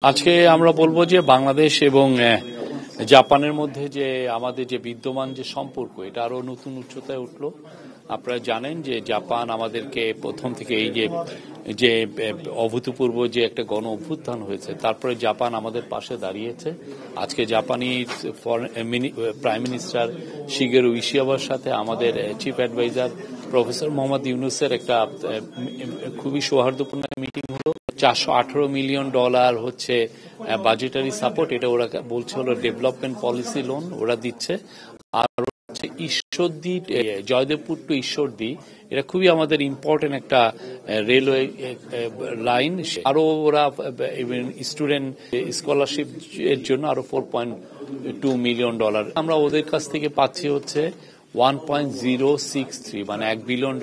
আজকে আমরা বলবো যে বাংলাদেশ এবং জাপানের মধ্যে যে আমাদের যে বিদ্যমান যে সম্পর্ক এটা আরো নতুন উচ্চতায় উঠলো। আপনারা জানেন যে জাপান আমাদেরকে প্রথম থেকে এই যে অভূতপূর্ব যে একটা গণ অভ্যুত্থান হয়েছে, তারপরে জাপান আমাদের পাশে দাঁড়িয়েছে। আজকে জাপানি প্রাইম মিনিস্টার শিগেরু ইশিকাওয়ার সাথে আমাদের চিফ অ্যাডভাইজার প্রফেসর মোহাম্মদ ইউনূসের একটা খুবই সৌহার্দ্যপূর্ণ মিটিং হলো। $418 মিলিয়ন হচ্ছে বাজেটারি সাপোর্ট, এটা ওরা বলছে হলো ডেভেলপমেন্ট পলিসি লোন ওরা দিচ্ছে। আর হচ্ছে ঈশ্বরদী, জয়দেবপুর টু ঈশ্বরদী, এটা খুবই আমাদের ইম্পর্টেন্ট একটা রেলওয়ে লাইন। আরো ওরা স্টুডেন্ট স্কলারশিপ এর জন্য আরো $4.2 মিলিয়ন। আমরা ওদের কাছ থেকে পাচ্ছি হচ্ছে 1.063, মানে $1 বিলিয়ন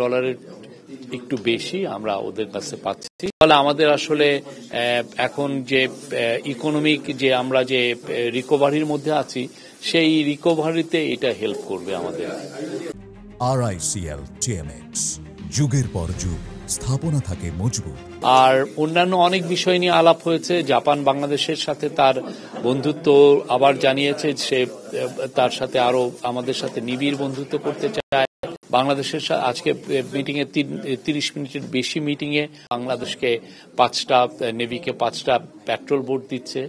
একটু বেশি আমরা ওদের কাছে পাচ্ছি। তাহলে আমাদের আসলে এখন যে ইকোনমিক যে আমরা যে রিকভারির মধ্যে আছি, সেই রিকভারিতে এটা হেল্প করবে আমাদের। RICL TMX, যুগের পর যুগ স্থাপনা থাকে মজবুত। আর অন্যান্য অনেক বিষয় নিয়ে আলাপ হয়েছে। জাপান বাংলাদেশের সাথে তার বন্ধুত্ব আবার জানিয়েছে, সে তার সাথে আরো আমাদের সাথে নিবিড় বন্ধুত্ব করতে চায়। বাংলাদেশের আজকে মিটিং এ 30 মিনিটের বেশি মিটিং এ বাংলাদেশকে 5টা নেভিকে 5টা পেট্রোল বোট দিচ্ছে।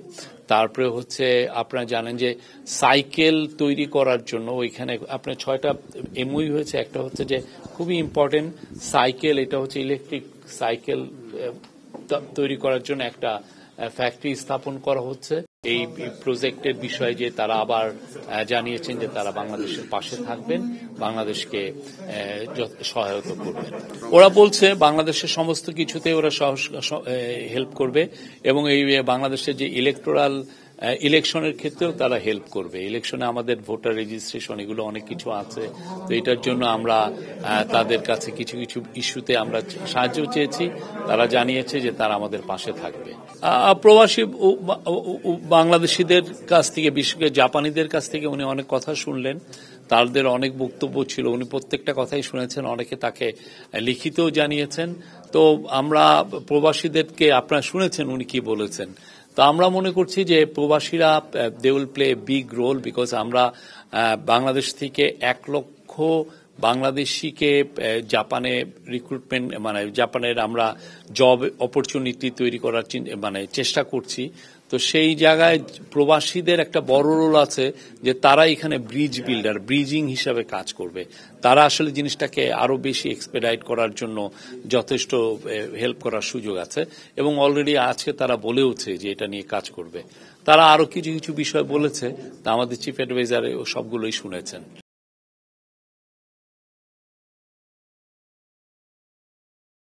তারপরে হচ্ছে আপনারা জানেন যে সাইকেল তৈরি করার জন্য ওইখানে আপনার 6টা এমওইউ হয়েছে। একটা হচ্ছে যে খুবই ইম্পর্টেন্ট সাইকেল, এটা হচ্ছে ইলেকট্রিক সাইকেল তৈরি করার জন্য একটা ফ্যাক্টরি স্থাপন করা হচ্ছে। এই প্রজেক্টের বিষয়ে যে তারা আবার জানিয়েছেন যে তারা বাংলাদেশের পাশে থাকবেন, বাংলাদেশকে সহায়তা করবেন। ওরা বলছে বাংলাদেশের সমস্ত কিছুতে ওরা হেল্প করবে এবং এই বাংলাদেশের যে ইলেকশনের ক্ষেত্রেও তারা হেল্প করবে। ইলেকশনে আমাদের ভোটার রেজিস্ট্রেশন এগুলো অনেক কিছু আছে, তো এটার জন্য আমরা তাদের কাছে কিছু কিছু ইস্যুতে আমরা সাহায্য চেয়েছি। তারা জানিয়েছে যে তারা আমাদের পাশে থাকবে। প্রবাসী বাংলাদেশিদের কাছ থেকে, বিশেষ করে জাপানিদের কাছ থেকে উনি অনেক কথা শুনলেন। তাদের অনেক বক্তব্য ছিল, উনি প্রত্যেকটা কথাই শুনেছেন, অনেকে তাকে লিখিতও জানিয়েছেন। তো আমরা প্রবাসীদেরকে, আপনারা শুনেছেন উনি কি বলেছেন। তো আমরা মনে করছি যে প্রবাসীরা they will play big role, because আমরা বাংলাদেশ থেকে 1 লক্ষ বাংলাদেশিকে জাপানে রিক্রুটমেন্ট, মানে জাপানের আমরা জব অপরচুনিটি তৈরি করার চেষ্টা করছি। তো সেই জায়গায় প্রবাসীদের একটা বড় রোল আছে যে তারা এখানে ব্রিজ বিল্ডার, ব্রিজিং হিসাবে কাজ করবে। তারা আসলে জিনিসটাকে আরো বেশি এক্সপেডাইট করার জন্য যথেষ্ট হেল্প করার সুযোগ আছে এবং অলরেডি আজকে তারা বলেওছে যে এটা নিয়ে কাজ করবে। তারা আরো কিছু কিছু বিষয় বলেছে, তা আমাদের চিফ অ্যাডভাইজার সবগুলোই শুনেছেন।